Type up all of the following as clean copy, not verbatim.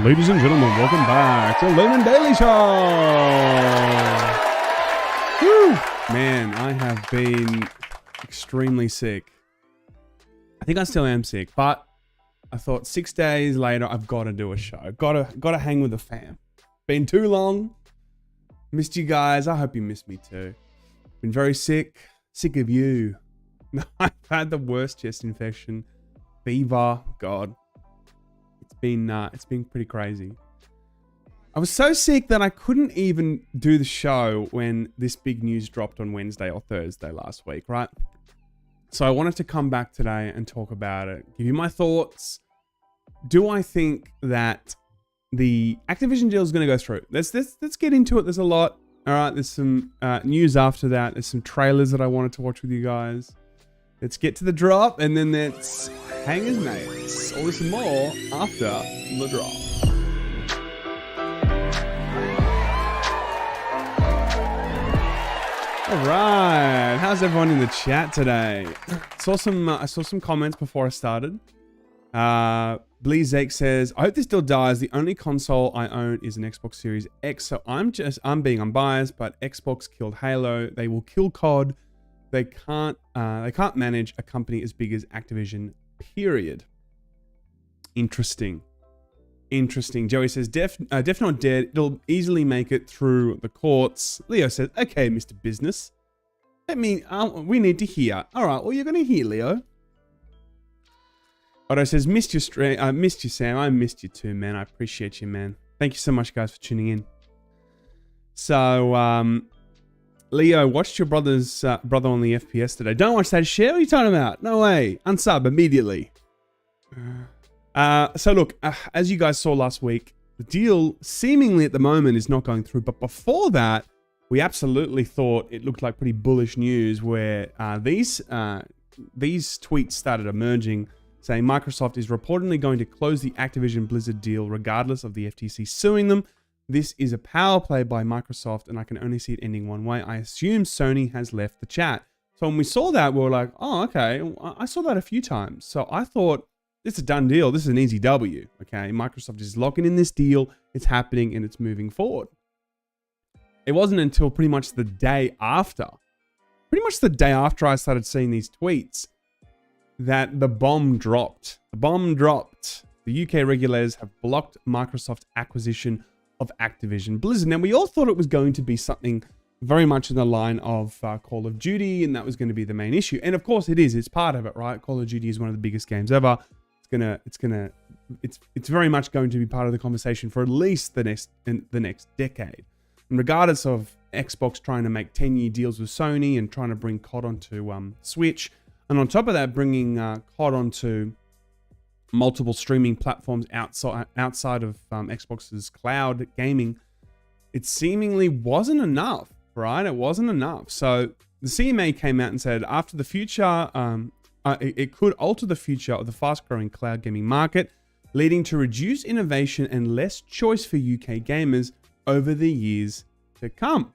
Ladies and gentlemen, welcome back to Laymen Daily Show. Woo! Man, I have been extremely sick. I think I still am sick, but I thought 6 days later, I've got to do a show. Got to hang with the fam. Been too long. Missed you guys. I hope you missed me too. Been very sick. Sick of you. I've had the worst chest infection. Fever. God. It's been pretty crazy. I was so sick that I couldn't even do the show when this big news dropped on Wednesday or Thursday last week, right? So I wanted to come back today and talk about it. Give you my thoughts. Do I think that the Activision deal is going to go through? Let's get into it. There's a lot. All right, there's some news after that. There's some trailers that I wanted to watch with you guys. Let's get to the drop, and then let's hang as mates. All this and more after the drop. All right, how's everyone in the chat today? I saw some comments before I started. Bleezake says, I hope this deal dies. The only console I own is an Xbox Series X, so I'm being unbiased, but Xbox killed Halo. They will kill COD. They can't manage a company as big as Activision, period. Interesting. Joey says, Def not dead. It'll easily make it through the courts. Leo says, okay, Mr. Business. We need to hear. All right, well, you're going to hear, Leo. Otto says, missed you, Sam. I missed you too, man. I appreciate you, man. Thank you so much, guys, for tuning in. So, Leo, watched your brother on the FPS today. Don't watch that shit. What are you talking about? No way. Unsub immediately. So look, as you guys saw last week, the deal seemingly at the moment is not going through. But before that, we absolutely thought it looked like pretty bullish news where these tweets started emerging saying Microsoft is reportedly going to close the Activision Blizzard deal regardless of the FTC suing them. This is a power play by Microsoft, and I can only see it ending one way. I assume Sony has left the chat. So when we saw that, we were like, oh, okay. I saw that a few times. So I thought, it's a done deal. This is an easy W, okay? Microsoft is locking in this deal. It's happening, and it's moving forward. It wasn't until pretty much the day after I started seeing these tweets, that the bomb dropped. The UK regulators have blocked Microsoft's acquisition of Activision Blizzard. Now, we all thought it was going to be something very much in the line of Call of Duty, and that was going to be the main issue. And of course it is. It's part of it, right? Call of Duty is one of the biggest games ever. It's very much going to be part of the conversation for at least the next decade. And regardless of Xbox trying to make 10-year deals with Sony and trying to bring COD onto Switch, and on top of that, bringing COD onto multiple streaming platforms outside of Xbox's cloud gaming, it seemingly wasn't enough, right? It wasn't enough. So the CMA came out and said, after the future, it could alter the future of the fast-growing cloud gaming market, leading to reduced innovation and less choice for UK gamers over the years to come.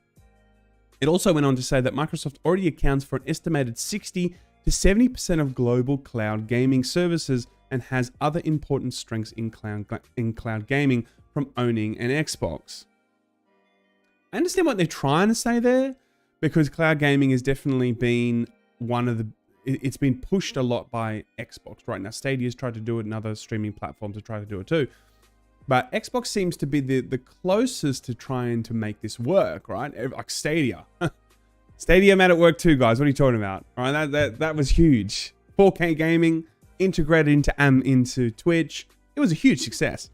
It also went on to say that Microsoft already accounts for an estimated 60 to 70% of global cloud gaming services and has other important strengths in cloud gaming from owning an Xbox. I understand what they're trying to say there, because cloud gaming has definitely been it's been pushed a lot by Xbox right now. Stadia's tried to do it, and other streaming platforms have tried to do it too. But Xbox seems to be the closest to trying to make this work, right? Like Stadia. Stadia made it work too, guys. What are you talking about? All right, that was huge. 4K gaming integrated into Twitch. It was a huge success.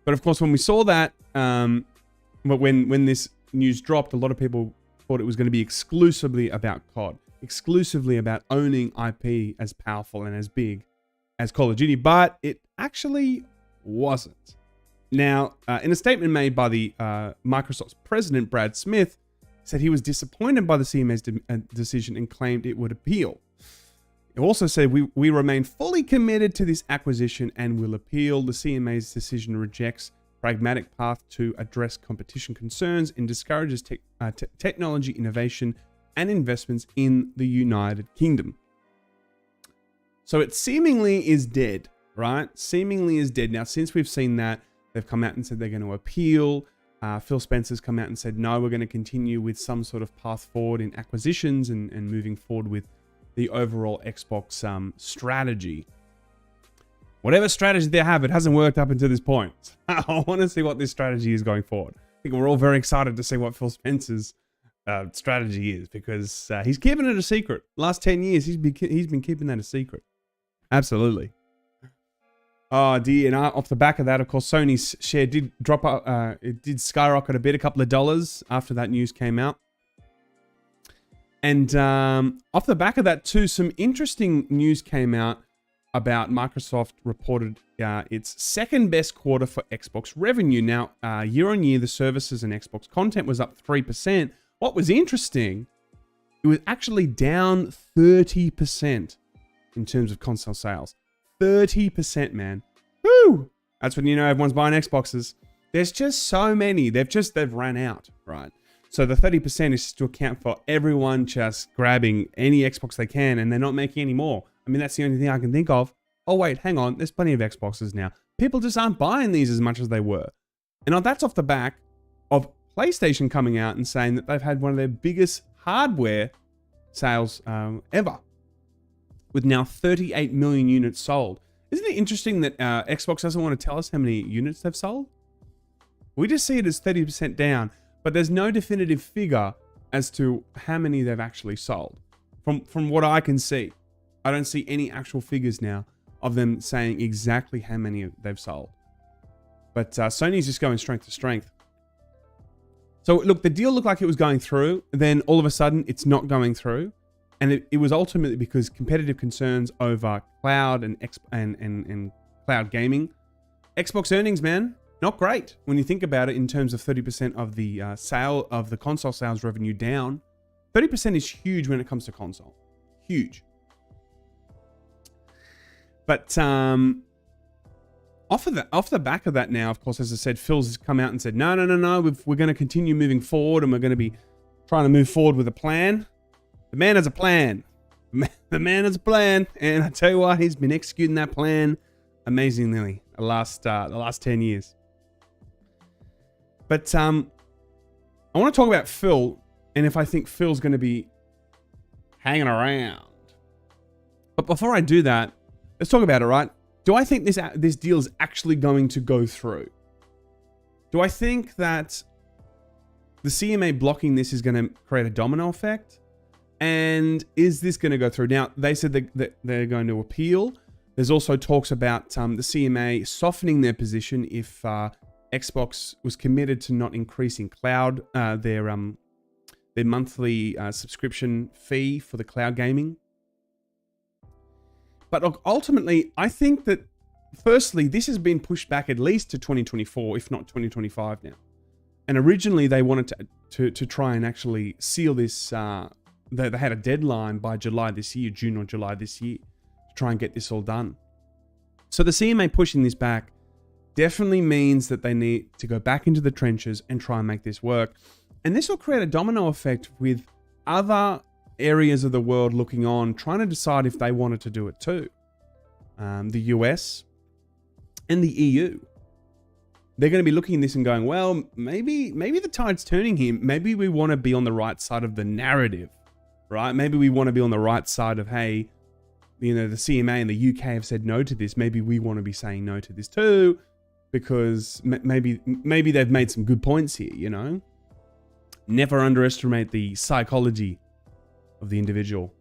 But of course, when we saw that, but when this news dropped, a lot of people thought it was going to be exclusively about COD, exclusively about owning IP as powerful and as big as Call of Duty, but it actually wasn't. Now, in a statement made by the Microsoft's president, Brad Smith, said he was disappointed by the CMA's decision and claimed it would appeal. It also said, we remain fully committed to this acquisition and will appeal. The CMA's decision rejects pragmatic path to address competition concerns and discourages technology innovation and investments in the United Kingdom. So it seemingly is dead. right? Seemingly is dead. Now, since we've seen that, they've come out and said they're going to appeal. Phil Spencer's come out and said, no, we're going to continue with some sort of path forward in acquisitions and moving forward with the overall Xbox strategy. Whatever strategy they have, it hasn't worked up until this point. I want to see what this strategy is going forward. I think we're all very excited to see what Phil Spencer's strategy is, because he's keeping it a secret. Last 10 years, he's been keeping that a secret. Absolutely. Oh dear, and off the back of that, of course, Sony's share did drop up. It did skyrocket a bit, a couple of dollars after that news came out. And off the back of that too, some interesting news came out about Microsoft reported its second best quarter for Xbox revenue. Now, year on year, the services and Xbox content was up 3%. What was interesting, it was actually down 30% in terms of console sales. 30%, man. Woo! That's when you know everyone's buying Xboxes. There's just so many. They've ran out, right? So the 30% is to account for everyone just grabbing any Xbox they can, and they're not making any more. I mean, that's the only thing I can think of. Oh, wait, hang on. There's plenty of Xboxes now. People just aren't buying these as much as they were. And that's off the back of PlayStation coming out and saying that they've had one of their biggest hardware sales ever, with now 38 million units sold. Isn't it interesting that Xbox doesn't want to tell us how many units they've sold? We just see it as 30% down, but there's no definitive figure as to how many they've actually sold. From what I can see, I don't see any actual figures now of them saying exactly how many they've sold. But Sony's just going strength to strength. So look, the deal looked like it was going through. Then all of a sudden, it's not going through. And it was ultimately because competitive concerns over cloud and cloud gaming. Xbox earnings, man, not great when you think about it in terms of 30% of the sale of the console sales revenue down. 30% is huge when it comes to console. Huge. But off the back of that now, of course, as I said, Phil's come out and said, no, we're going to continue moving forward, and we're going to be trying to move forward with a plan. The man has a plan. The man has a plan, and I tell you what, he's been executing that plan amazingly the last 10 years. But I want to talk about Phil, and if I think Phil's going to be hanging around. But before I do that, let's talk about it, right? Do I think this deal is actually going to go through? Do I think that the CMA blocking this is going to create a domino effect? And is this going to go through? Now, they said that they're going to appeal. There's also talks about the CMA softening their position if Xbox was committed to not increasing cloud, their monthly subscription fee for the cloud gaming. But ultimately, I think that, firstly, this has been pushed back at least to 2024, if not 2025 now. And originally, they wanted to try and actually seal this. They had a deadline by July this year, June or July this year, to try and get this all done. So the CMA pushing this back definitely means that they need to go back into the trenches and try and make this work. And this will create a domino effect with other areas of the world looking on, trying to decide if they wanted to do it too. The US and the EU. They're going to be looking at this and going, well, maybe the tide's turning here. Maybe we want to be on the right side of the narrative, right? Maybe we want to be on the right side of, hey, you know, the CMA and the UK have said no to this. Maybe we want to be saying no to this too, because maybe they've made some good points here, you know? Never underestimate the psychology of the individual,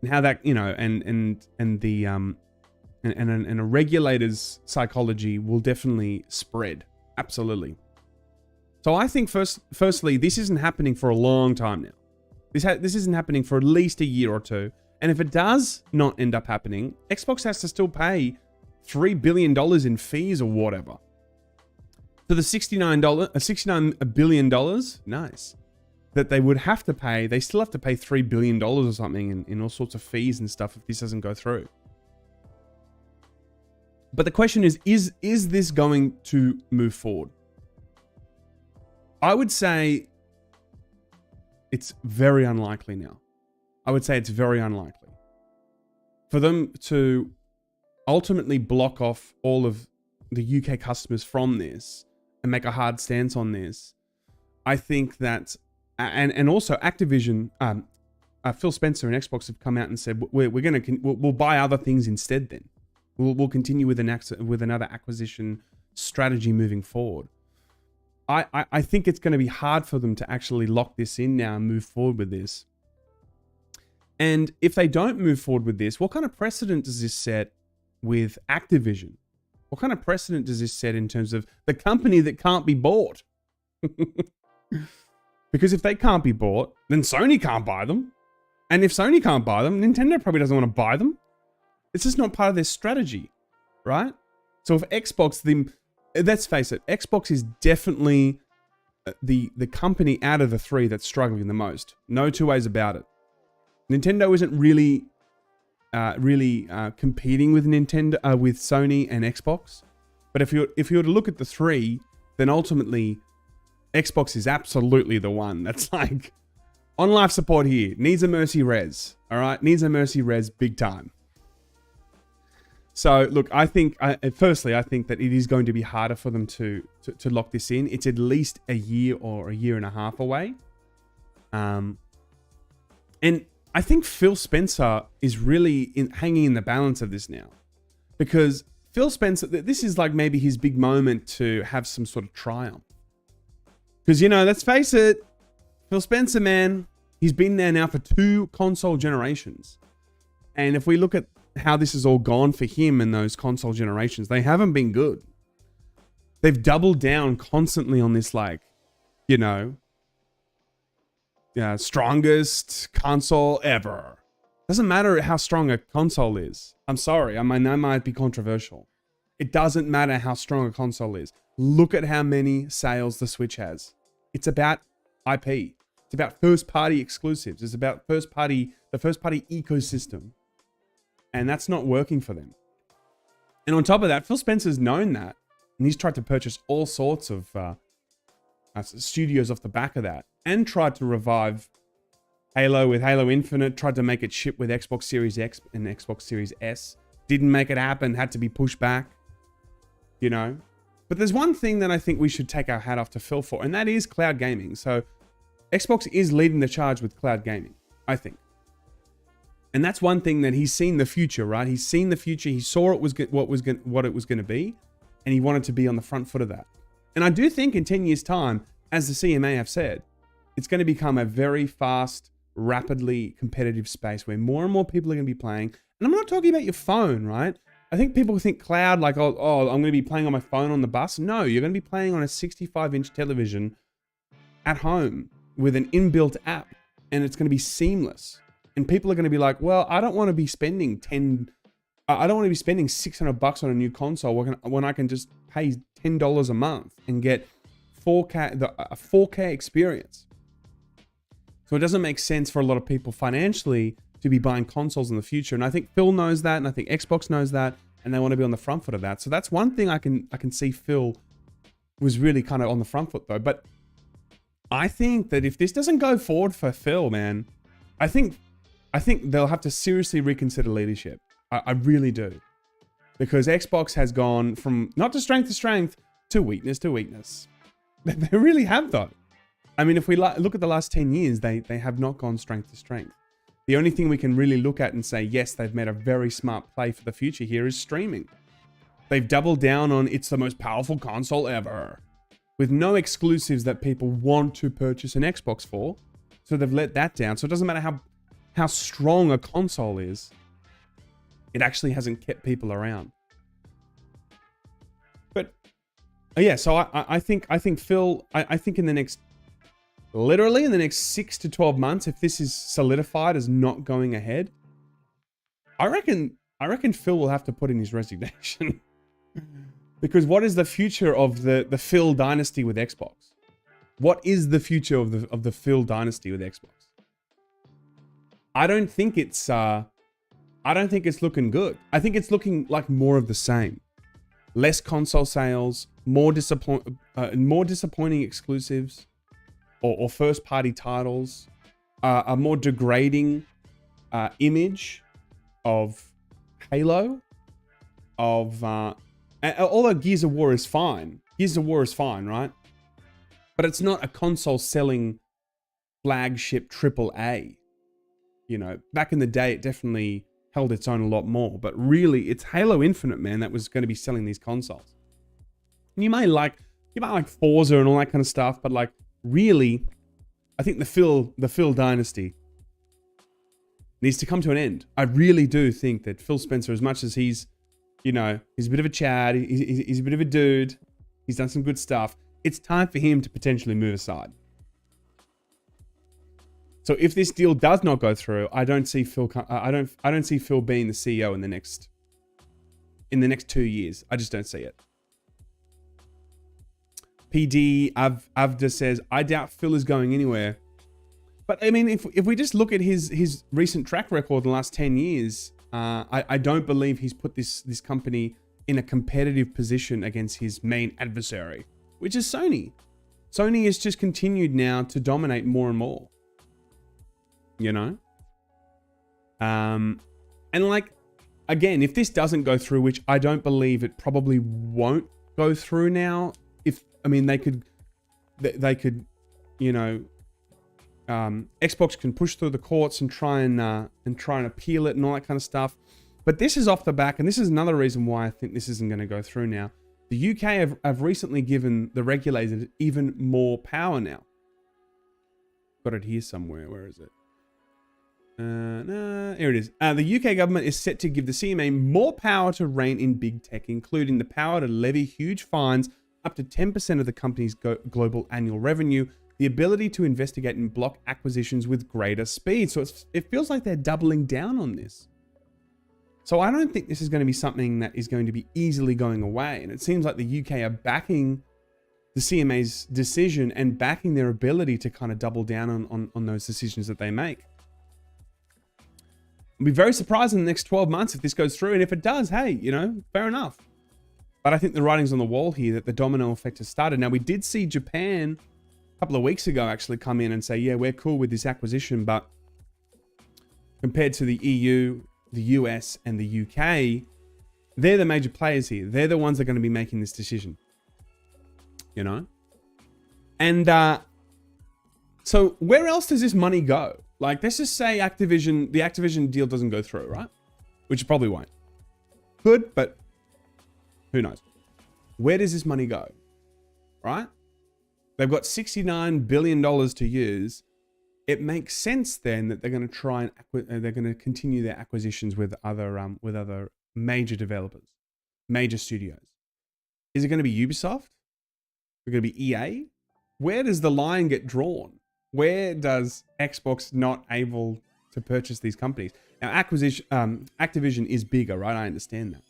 and how that, you know, and a regulator's psychology will definitely spread. Absolutely. So I think firstly, this isn't happening for a long time now. This isn't happening for at least a year or two. And if it does not end up happening, Xbox has to still pay $3 billion in fees or whatever. So the $69 billion, nice, that they would have to pay, they still have to pay $3 billion or something in all sorts of fees and stuff if this doesn't go through. But the question is this going to move forward? I would say it's very unlikely now. I would say it's very unlikely for them to ultimately block off all of the UK customers from this and make a hard stance on this, I think that, and also Activision, Phil Spencer and Xbox have come out and said we'll buy other things instead. Then we'll continue with another acquisition strategy moving forward. I think it's going to be hard for them to actually lock this in now and move forward with this. And if they don't move forward with this, what kind of precedent does this set with Activision? What kind of precedent does this set in terms of the company that can't be bought? Because if they can't be bought, then Sony can't buy them. And if Sony can't buy them, Nintendo probably doesn't want to buy them. It's just not part of their strategy, right? So if Xbox, let's face it, Xbox is definitely the company out of the three that's struggling the most. No two ways about it. Nintendo isn't really competing with with Sony and Xbox. But if you were to look at the three, then ultimately Xbox is absolutely the one that's like on life support here. Needs a mercy res. All right, needs a mercy res big time. So look, I think firstly, I think that it is going to be harder for them to lock this in. It's at least a year or a year and a half away. And I think Phil Spencer is really hanging in the balance of this now, because Phil Spencer, this is like maybe his big moment to have some sort of triumph. Because, you know, let's face it, Phil Spencer, man, he's been there now for 2 console generations. And if we look at how this has all gone for him in those console generations, they haven't been good. They've doubled down constantly on this, like, you know, strongest console ever. Doesn't matter how strong a console is. I'm sorry, I mean, that might be controversial. It doesn't matter how strong a console is. Look at how many sales the Switch has. It's about IP. It's about first-party exclusives. It's about the first-party ecosystem. And that's not working for them. And on top of that, Phil Spencer's known that. And he's tried to purchase all sorts of studios off the back of that. And tried to revive Halo with Halo Infinite. Tried to make it ship with Xbox Series X and Xbox Series S. Didn't make it happen. Had to be pushed back. You know? But there's one thing that I think we should take our hat off to Phil for. And that is cloud gaming. So Xbox is leading the charge with cloud gaming, I think. And that's one thing that he's seen the future, right? He's seen the future. He saw what it was going to be, and he wanted to be on the front foot of that. And I do think in 10 years' time, as the CMA have said, it's going to become a very fast, rapidly competitive space where more and more people are going to be playing. And I'm not talking about your phone, right? I think people think cloud like, oh, I'm going to be playing on my phone on the bus. No, you're going to be playing on a 65-inch television at home with an inbuilt app, and it's going to be seamless. And people are going to be like, well, I don't want to be spending $600 on a new console when I can just pay $10 a month and get a 4K experience. So it doesn't make sense for a lot of people financially to be buying consoles in the future. And I think Phil knows that, and I think Xbox knows that, and they want to be on the front foot of that. So that's one thing I can see Phil was really kind of on the front foot though. But I think that if this doesn't go forward for Phil, man, I think they'll have to seriously reconsider leadership. I really do. Because Xbox has gone from not to strength to weakness to weakness. They really have though. I mean, if we look at the last 10 years, they have not gone strength to strength. The only thing we can really look at and say, yes, they've made a very smart play for the future here is streaming. They've doubled down on it's the most powerful console ever, with no exclusives that people want to purchase an Xbox for. So they've let that down. So it doesn't matter how strong a console is, it actually hasn't kept people around. But yeah, so I think Phil, I think literally in the next 6 to 12 months, if this is solidified as not going ahead, I reckon Phil will have to put in his resignation. Because what is the future of the Phil dynasty with Xbox? What is the future of the Phil dynasty with Xbox? I don't think it's looking good. I think it's looking like more of the same. Less console sales, more disappointing exclusives, or first-party titles, a more degrading image of Halo, although Gears of War is fine. Gears of War is fine, right? But it's not a console selling flagship AAA. You know, back in the day, it definitely held its own a lot more. But really, it's Halo Infinite, man, that was going to be selling these consoles. And you might like Forza and all that kind of stuff, but like really, I think the Phil dynasty needs to come to an end. I really do think that Phil Spencer, as much as he's, you know, he's a bit of a Chad, he's a bit of a dude, he's done some good stuff. It's time for him to potentially move aside. So if this deal does not go through, I don't see Phil. I don't see Phil being the CEO in the next 2 years. I just don't see it. PD Avda says, I doubt Phil is going anywhere. But I mean, if we just look at his recent track record in the last 10 years, I don't believe he's put this company in a competitive position against his main adversary, which is Sony. Sony has just continued now to dominate more and more. You know? And like, again, if this doesn't go through, which I don't believe it probably won't go through now, they could, you know, Xbox can push through the courts and try and appeal it and all that kind of stuff. But this is off the back, and this is another reason why I think this isn't going to go through now. The UK have recently given the regulators even more power now. Got it here somewhere. Where is it? Here it is. The UK government is set to give the CMA more power to rein in big tech, including the power to levy huge fines up to 10% of the company's global annual revenue, the ability to investigate and block acquisitions with greater speed. So it feels like they're doubling down on this. So I don't think this is going to be something that is going to be easily going away. And it seems like the UK are backing the CMA's decision and backing their ability to kind of double down on those decisions that they make. I'll be very surprised in the next 12 months if this goes through. And if it does, hey, you know, fair enough. But I think the writing's on the wall here that the domino effect has started. Now, we did see Japan a couple of weeks ago actually come in and say, yeah, we're cool with this acquisition. But compared to the EU, the US, and the UK, they're the major players here. They're the ones that are going to be making this decision. You know? And so where else does this money go? Like, let's just say the Activision deal doesn't go through, right? Which it probably won't. Good, but who knows? Where does this money go? Right? They've got $69 billion to use. It makes sense then that they're going to try and they're going to continue their acquisitions with other major developers, major studios. Is it going to be Ubisoft? Is it going to be EA? Where does the line get drawn? Where does Xbox not able to purchase these companies? Now, Activision is bigger, right? I understand that.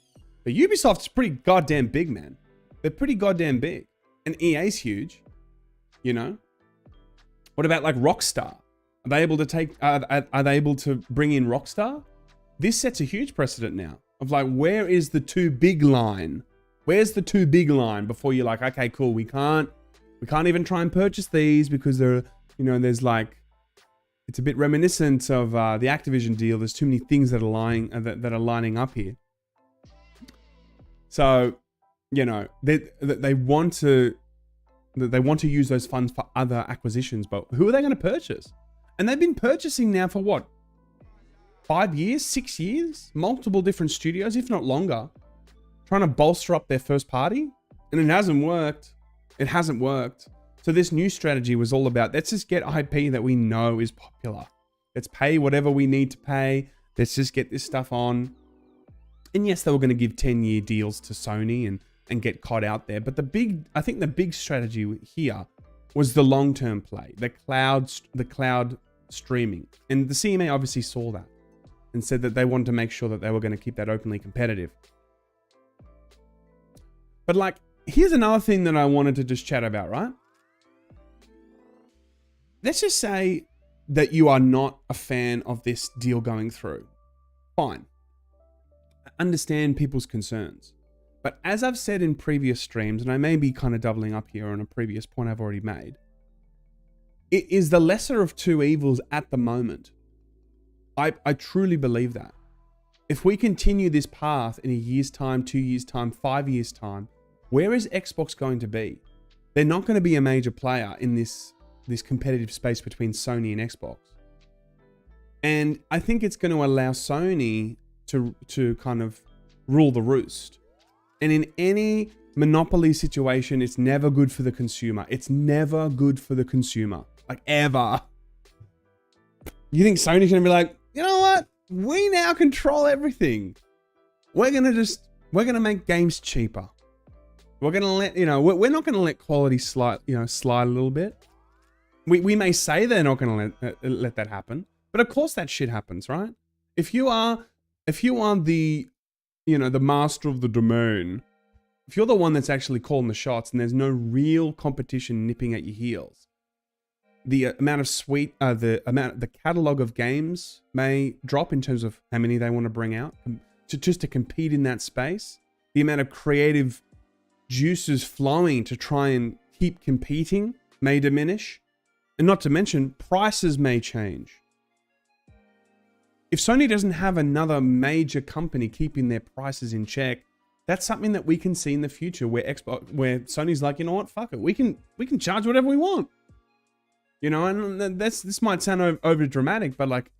But Ubisoft's pretty goddamn big, man. They're pretty goddamn big. And EA's huge, you know? What about like Rockstar? Are they able to are they able to bring in Rockstar? This sets a huge precedent now of like, where is the too big line? Where's the too big line before you're like, okay, cool, we can't even try and purchase these because they're, you know, there's like, it's a bit reminiscent of the Activision deal. There's too many things that are lining up here. So, you know, they want to use those funds for other acquisitions, but who are they going to purchase? And they've been purchasing now for what? 5 years, 6 years, multiple different studios, if not longer, trying to bolster up their first party, and it hasn't worked. It hasn't worked. So this new strategy was all about, let's just get IP that we know is popular. Let's pay whatever we need to pay. Let's just get this stuff on. And yes, they were going to give 10-year deals to Sony and get COD out there. But I think the big strategy here was the long-term play, the cloud streaming. And the CMA obviously saw that and said that they wanted to make sure that they were going to keep that openly competitive. But like, here's another thing that I wanted to just chat about, right? Let's just say that you are not a fan of this deal going through. Fine. I understand people's concerns. But as I've said in previous streams, and I may be kind of doubling up here on a previous point I've already made, it is the lesser of two evils at the moment. I truly believe that. if we continue this path in a year's time, 2 years' time, 5 years' time, where is Xbox going to be? They're not going to be a major player in this competitive space between Sony and Xbox. And I think it's going to allow Sony to kind of rule the roost. And in any monopoly situation, it's never good for the consumer. It's never good for the consumer. Like, ever. You think Sony's going to be like, you know what? We now control everything. We're going to make games cheaper. We're going to let, we're not going to let quality slide a little bit. We may say they're not going to let that happen, but of course that shit happens, right? If you are the, the master of the domain, if you're the one that's actually calling the shots and there's no real competition nipping at your heels, the amount of the catalog of games may drop in terms of how many they want to bring out to compete in that space. The amount of creative juices flowing to try and keep competing may diminish. And not to mention, prices may change. If Sony doesn't have another major company keeping their prices in check, that's something that we can see in the future where Sony's like, you know what, fuck it. We can charge whatever we want. And this might sound over dramatic, but like,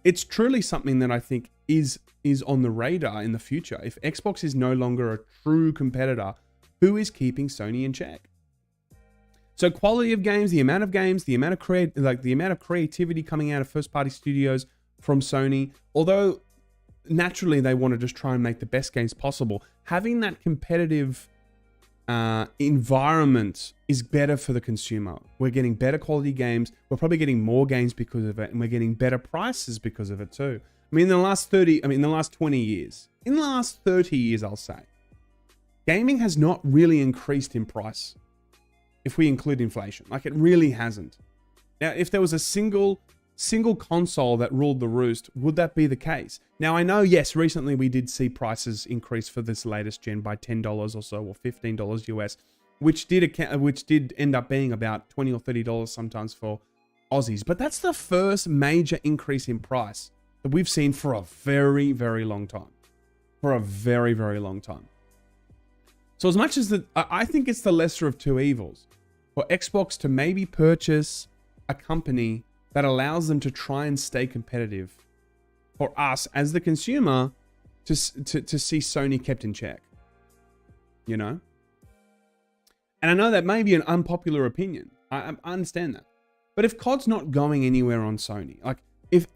it's truly something that I think is on the radar in the future. If Xbox is no longer a true competitor, who is keeping Sony in check? So quality of games, the amount of creativity coming out of first-party studios from Sony, although naturally they want to just try and make the best games possible, having that competitive environment is better for the consumer. We're getting better quality games. We're probably getting more games because of it, and we're getting better prices because of it too. In the last 30 years, I'll say, gaming has not really increased in price. If we include inflation, like, it really hasn't. Now, if there was a single console that ruled the roost, would that be the case? Now, I know, yes, recently we did see prices increase for this latest gen by $10 or so, or $15 US, which did end up being about $20 or $30 sometimes for Aussies. But that's the first major increase in price that we've seen for a very, very long time. For a very, very long time. So as much as I think it's the lesser of two evils for Xbox to maybe purchase a company that allows them to try and stay competitive, for us as the consumer to see Sony kept in check, And I know that may be an unpopular opinion. I understand that. But if COD's not going anywhere on Sony, like if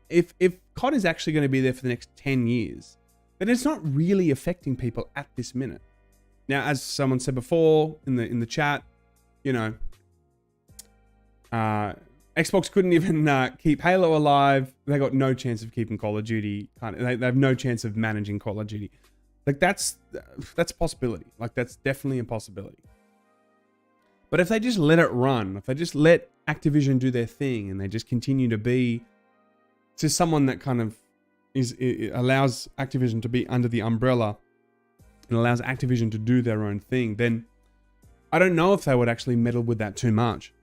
COD is actually going to be there for the next 10 years, then it's not really affecting people at this minute. Now, as someone said before in the chat, Xbox couldn't even keep Halo alive. They got no chance of keeping Call of Duty. They have no chance of managing Call of Duty. Like, that's a possibility. Like, that's definitely a possibility. But if they just let it run, if they just let Activision do their thing, and they just continue to be to someone that kind of allows Activision to be under the umbrella and allows Activision to do their own thing, then I don't know if they would actually meddle with that too much.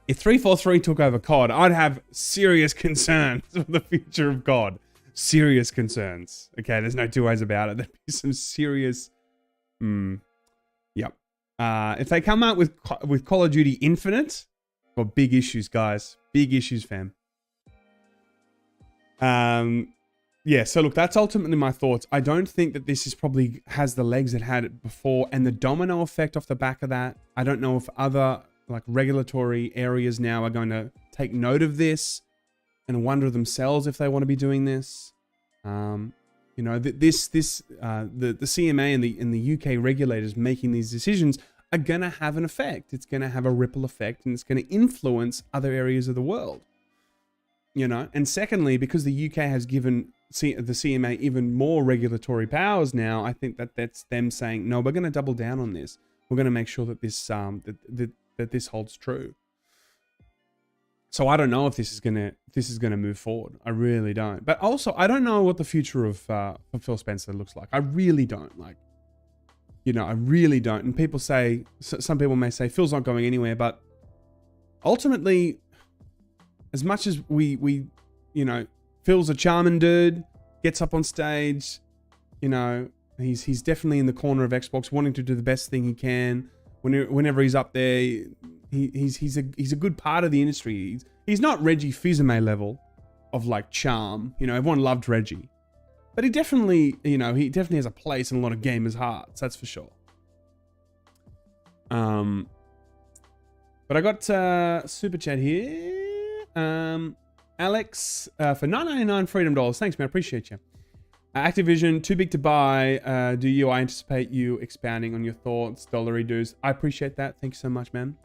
If 343 took over COD, I'd have serious concerns for the future of COD. Serious concerns. Okay, there's no two ways about it. There'd be some serious... Yep. If they come out with Call of Duty Infinite, got big issues, guys. Big issues, fam. Yeah, so look, that's ultimately my thoughts. I don't think that this is probably has the legs it had before, and the domino effect off the back of that. I don't know if other regulatory areas now are going to take note of this and wonder themselves if they want to be doing this. The CMA and the UK regulators making these decisions are going to have an effect. It's going to have a ripple effect, and it's going to influence other areas of the world. And secondly, because the UK has given the CMA even more regulatory powers now, I think that's them saying, no, we're going to double down on this. We're going to make sure that this that this holds true. So I don't know if this is gonna move forward. I really don't. But also, I don't know what the future of Phil Spencer looks like. I really don't. I really don't. And people say, some people may say Phil's not going anywhere, but ultimately, as much as we Phil's a charming dude, gets up on stage, you know, he's definitely in the corner of Xbox, wanting to do the best thing he can. Whenever he's up there, he's a good part of the industry. He's not Reggie Fils-Aimé level of like charm. You know, everyone loved Reggie, but he definitely has a place in a lot of gamers' hearts. That's for sure. But I got super chat here. Alex for $9.99 freedom dollars. Thanks, man. I appreciate you. Activision, too big to buy. I anticipate you expounding on your thoughts. Dollary dues. I appreciate that. Thank you so much, man.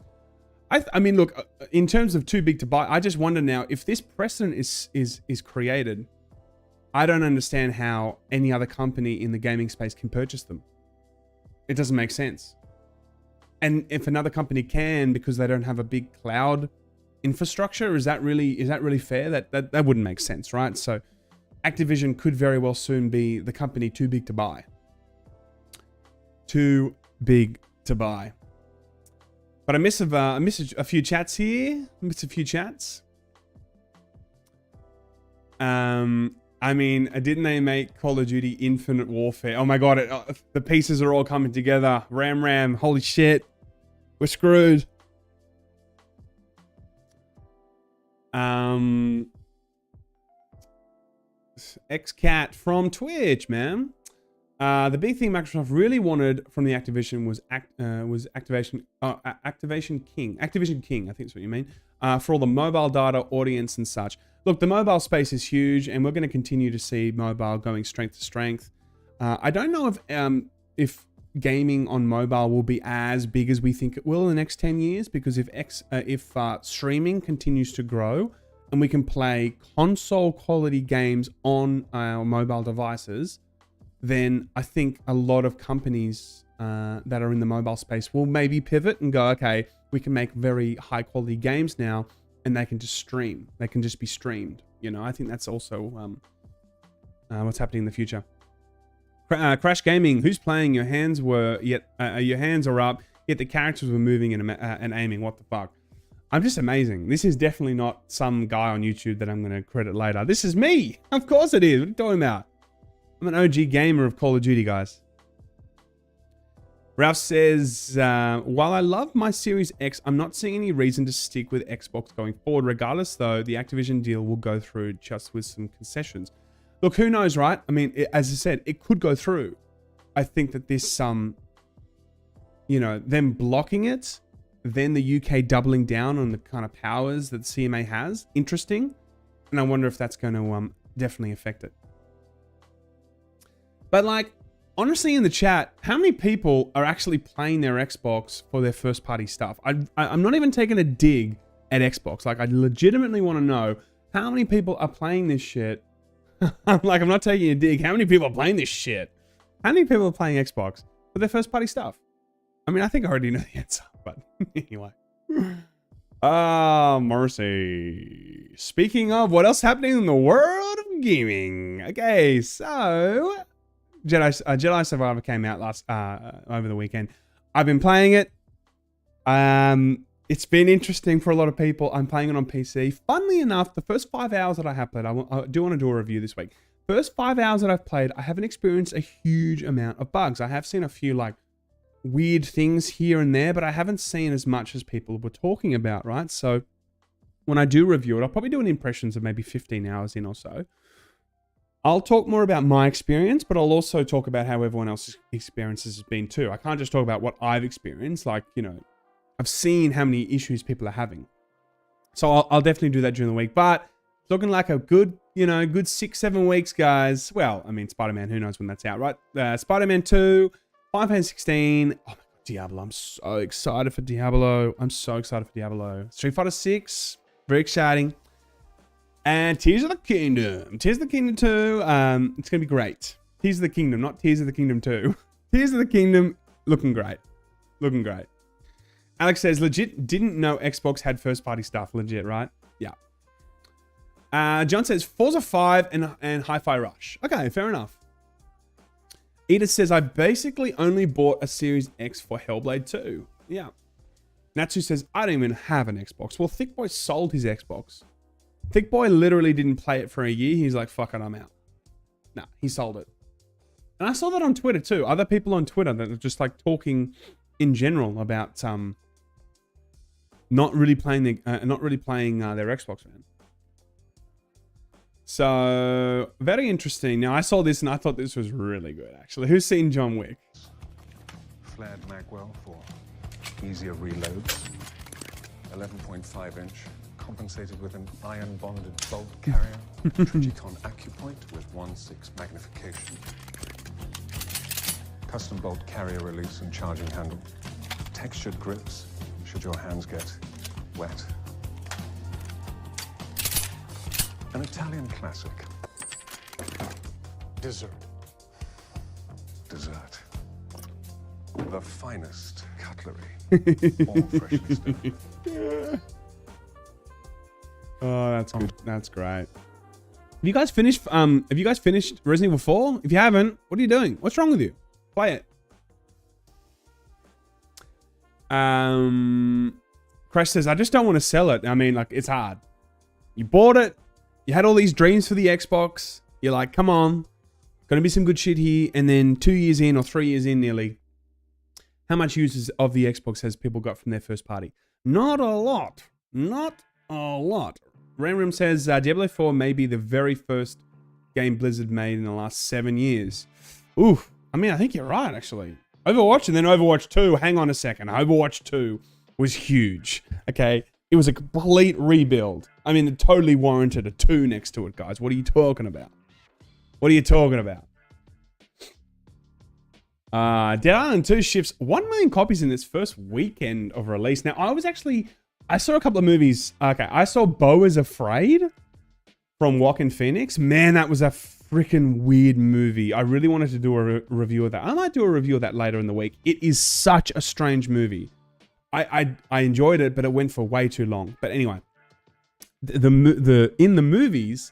I mean, look, in terms of too big to buy, I just wonder now if this precedent is created. I don't understand how any other company in the gaming space can purchase them. It doesn't make sense. And if another company can because they don't have a big cloud infrastructure, is that really fair? That wouldn't make sense, right? So Activision could very well soon be the company too big to buy. Too big to buy. But I miss a few chats here. I mean, didn't they make Call of Duty Infinite Warfare? Oh my god, the pieces are all coming together. Ram, holy shit. We're screwed. XCat from Twitch, man. The big thing Microsoft really wanted from the Activision was Activision King. Activision King, I think is what you mean. For all the mobile data, audience, and such. Look, the mobile space is huge, and we're going to continue to see mobile going strength to strength. I don't know if gaming on mobile will be as big as we think it will in the next 10 years, because if streaming continues to grow and we can play console quality games on our mobile devices, then I think a lot of companies that are in the mobile space will maybe pivot and go, okay, we can make very high quality games now, and they can just stream. They can just be streamed. You know, I think that's also what's happening in the future. Crash Gaming, who's playing? Your hands are up, yet the characters were moving and aiming. What the fuck? I'm just amazing. This is definitely not some guy on YouTube that I'm going to credit later. This is me. Of course it is. What are you talking about? I'm an OG gamer of Call of Duty, guys. Ralph says, while I love my Series X, I'm not seeing any reason to stick with Xbox going forward. Regardless, though, the Activision deal will go through just with some concessions. Look, who knows, right? I mean, as I said, it could go through. I think that this, them blocking it, then the UK doubling down on the kind of powers that CMA has, interesting. And I wonder if that's going to definitely affect it. But like, honestly, in the chat, how many people are actually playing their Xbox for their first-party stuff? I'm not even taking a dig at Xbox. Like, I legitimately want to know how many people are playing this shit. I'm not taking a dig. How many people are playing this shit? How many people are playing Xbox for their first-party stuff? I mean, I think I already know the answer, but anyway. Mercy. Speaking of, what else happening in the world of gaming? Okay, so Jedi Survivor came out over the weekend. I've been playing it. It's been interesting for a lot of people. I'm playing it on PC. Funnily enough, the first 5 hours that I have played, I do want to do a review this week. First 5 hours that I've played, I haven't experienced a huge amount of bugs. I have seen a few like weird things here and there, but I haven't seen as much as people were talking about, right? So when I do review it, I'll probably do an impressions of maybe 15 hours in or so. I'll talk more about my experience, but I'll also talk about how everyone else's experiences has been too. I can't just talk about what I've experienced. Like, I've seen how many issues people are having. So I'll definitely do that during the week. But it's looking like a good 6-7 weeks, guys. Well, I mean, Spider-Man, who knows when that's out, right? Spider-Man 2, Final Fantasy 16. Oh my god, Diablo. I'm so excited for Diablo. Street Fighter 6, very exciting. And Tears of the Kingdom. Tears of the Kingdom 2. It's going to be great. Tears of the Kingdom, not Tears of the Kingdom 2. Tears of the Kingdom, looking great. Alex says, legit, didn't know Xbox had first-party stuff. Legit, right? Yeah. John says, Forza 5 and Hi-Fi Rush. Okay, fair enough. Edith says, I basically only bought a Series X for Hellblade 2. Yeah. Natsu says, I don't even have an Xbox. Well, Thick Boy sold his Xbox. Thick Boy literally didn't play it for a year. He's like, fuck it, I'm out. Nah, he sold it. And I saw that on Twitter too. Other people on Twitter that are just like talking in general about not really playing their Xbox, man. So very interesting. Now I saw this and I thought this was really good actually. Who's seen John Wick? Flared magwell for easier reloads. 11.5 inch, compensated with an iron bonded bolt carrier. Trigicon Acupoint with 1/6 magnification. Custom bolt carrier release and charging handle. Textured grips should your hands get wet. An Italian classic. Dessert. Dessert. The finest cutlery. All freshly stoned. Oh, that's good. That's great. Have you guys finished Resident Evil 4? If you haven't, what are you doing? What's wrong with you? Play it. Crash says, I just don't want to sell it. I mean, like, it's hard. You bought it. You had all these dreams for the Xbox. You're like, come on. Gonna be some good shit here. And then 2 years in or 3 years in nearly, how much users of the Xbox has people got from their first party? Not a lot. Not a lot. Ram says, Diablo 4 may be the very first game Blizzard made in the last 7 years. Oof. I mean, I think you're right, actually. Overwatch and then Overwatch 2. Hang on a second. Overwatch 2 was huge. Okay? It was a complete rebuild. I mean, it totally warranted a 2 next to it, guys. What are you talking about? What are you talking about? Dead Island 2 shifts 1 million copies in its first weekend of release. Now, I saw a couple of movies. Okay, I saw Beau is Afraid from Joaquin Phoenix. Man, that was a freaking weird movie. I really wanted to do a review of that. I might do a review of that later in the week. It is such a strange movie. I enjoyed it, but it went for way too long. But anyway, in the movies,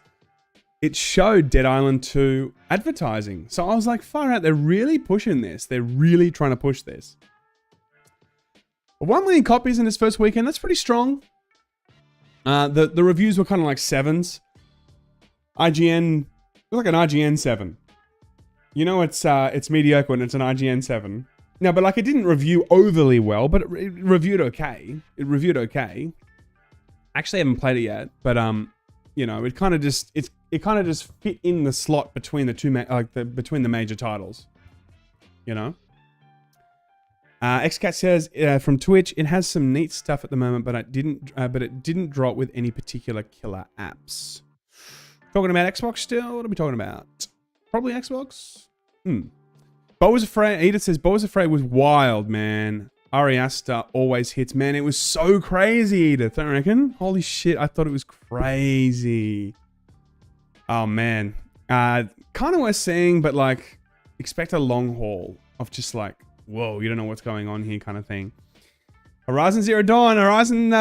it showed Dead Island 2 advertising. So I was like, far out, they're really pushing this. They're really trying to push this. 1 million copies in its first weekend. That's pretty strong. The reviews were kind of like 7s. IGN, like an IGN 7. You know, it's mediocre when it's an IGN 7. No, but like it didn't review overly well, but it reviewed okay. It reviewed okay. Actually, I haven't played it yet, but you know, it kind of just fit in the slot between the two between the major titles. You know. XCat says from Twitch, it has some neat stuff at the moment, but it didn't drop with any particular killer apps. Talking about Xbox still? What are we talking about? Probably Xbox. Beau was Afraid. Edith says Beau was Afraid was wild, man. Ari Aster always hits, man. It was so crazy, Edith. I reckon. Holy shit! I thought it was crazy. Oh man, kind of worth seeing, but like, expect a long haul of just like, whoa, you don't know what's going on here, kind of thing. Horizon Zero Dawn, Horizon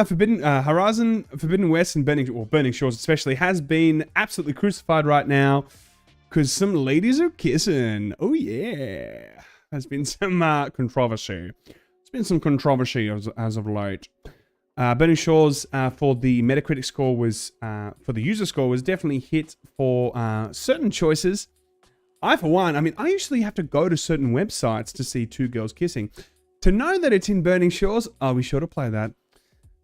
Forbidden West, and Burning Shores especially has been absolutely crucified right now because some ladies are kissing. Oh yeah, there's been some controversy. There's been some controversy as of late. Burning Shores for the Metacritic score was for the user score was definitely hit for certain choices. I, for one, I mean, I usually have to go to certain websites to see two girls kissing. To know that it's in Burning Shores, I'll be sure to play that.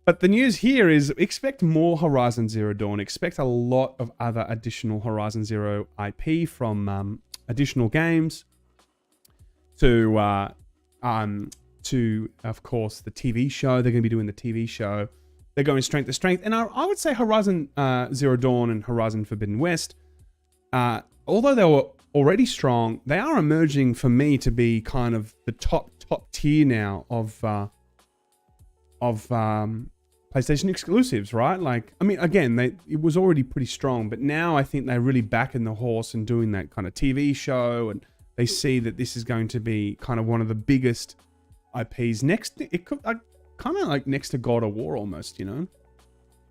But the news here is expect more Horizon Zero Dawn. Expect a lot of other additional Horizon Zero IP from additional games to, of course, the TV show. They're going to be doing the TV show. They're going strength to strength. And I would say Horizon Zero Dawn and Horizon Forbidden West, although they were already strong, they are emerging for me to be kind of the top tier now of PlayStation exclusives, right? Like, I mean, again, it was already pretty strong, but now I think they're really backing the horse and doing that kind of TV show, and they see that this is going to be kind of one of the biggest IPs next. It could kind of like next to God of War almost, you know,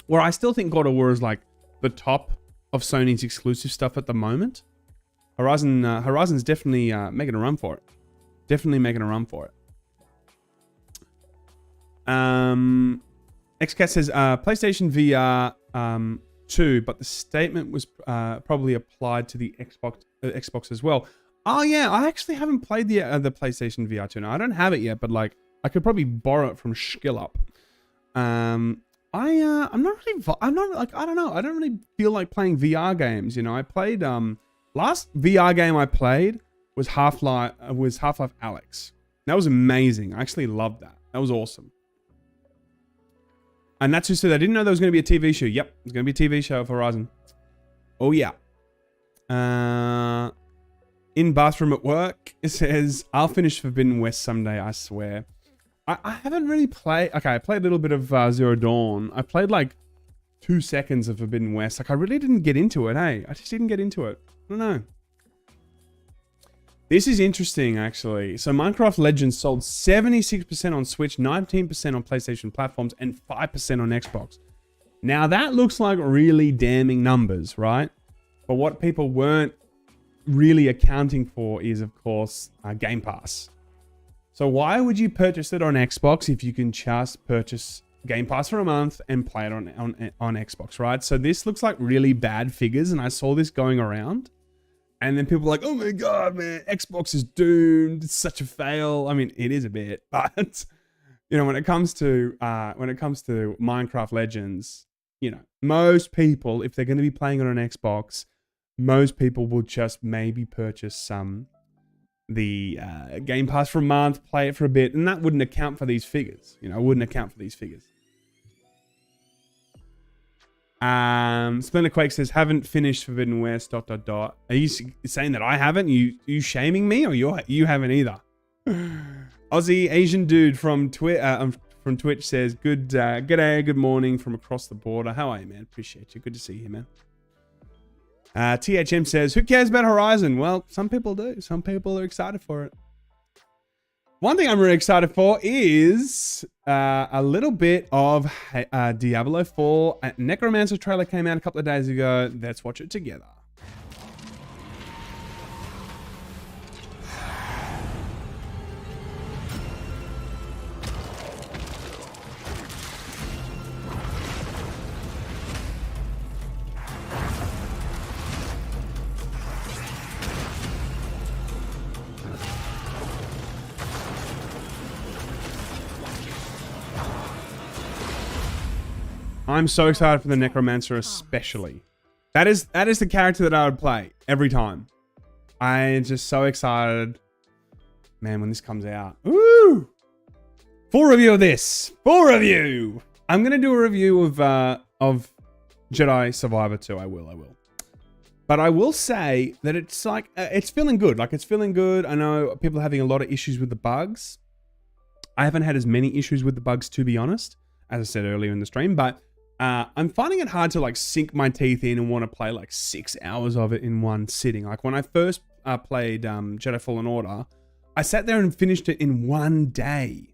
where I still think God of War is like the top of Sony's exclusive stuff at the moment. Horizon's definitely making a run for it. Definitely making a run for it. XCat says PlayStation VR 2, but the statement was probably applied to the Xbox Xbox as well. Oh yeah, I actually haven't played the PlayStation VR 2. Now I don't have it yet, but like I could probably borrow it from SkillUp. I'm not really. I'm not like I don't know. I don't really feel like playing VR games. You know, I played last VR game I played was Half-Life Alyx. That was amazing. I actually loved that. That was awesome. And that's who said I didn't know there was going to be a TV show. Yep, there's going to be a TV show of Horizon. Oh yeah. In bathroom at work, it says, I'll finish Forbidden West someday, I swear. I haven't really played... Okay, I played a little bit of Zero Dawn. I played like 2 seconds of Forbidden West. Like, I really didn't get into it, hey? I just didn't get into it. I don't know. This is interesting, actually. So, Minecraft Legends sold 76% on Switch, 19% on PlayStation platforms, and 5% on Xbox. Now, that looks like really damning numbers, right? But what people weren't really accounting for is, of course, Game Pass. So why would you purchase it on Xbox if you can just purchase Game Pass for a month and play it on Xbox, right? So this looks like really bad figures, and I saw this going around. And then people were like, oh my God, man, Xbox is doomed. It's such a fail. I mean, it is a bit, but you know, when it comes to Minecraft Legends, you know, most people, if they're going to be playing it on Xbox, most people will just maybe purchase the Game Pass for a month, play it for a bit, and that wouldn't account for these figures. You know, wouldn't account for these figures. Splinter Quake says, haven't finished Forbidden West, ... Are you saying that I haven't? You shaming me, or you haven't either? Aussie Asian dude from Twitch says, good day, good morning from across the border. How are you, man? Appreciate you. Good to see you, man. THM says, who cares about Horizon? Well, some people do. Some people are excited for it. One thing I'm really excited for is a little bit of Diablo 4. A Necromancer trailer came out a couple of days ago. Let's watch it together. I'm so excited for the Necromancer especially. That is the character that I would play every time. I'm just so excited. Man, when this comes out. Woo! Full review of this. Full review! I'm going to do a review of Jedi Survivor 2. I will. But I will say that it's like, it's feeling good. Like, it's feeling good. I know people are having a lot of issues with the bugs. I haven't had as many issues with the bugs, to be honest, as I said earlier in the stream, but I'm finding it hard to like sink my teeth in and want to play like 6 hours of it in one sitting. Like when I first played Jedi Fallen Order, I sat there and finished it in one day.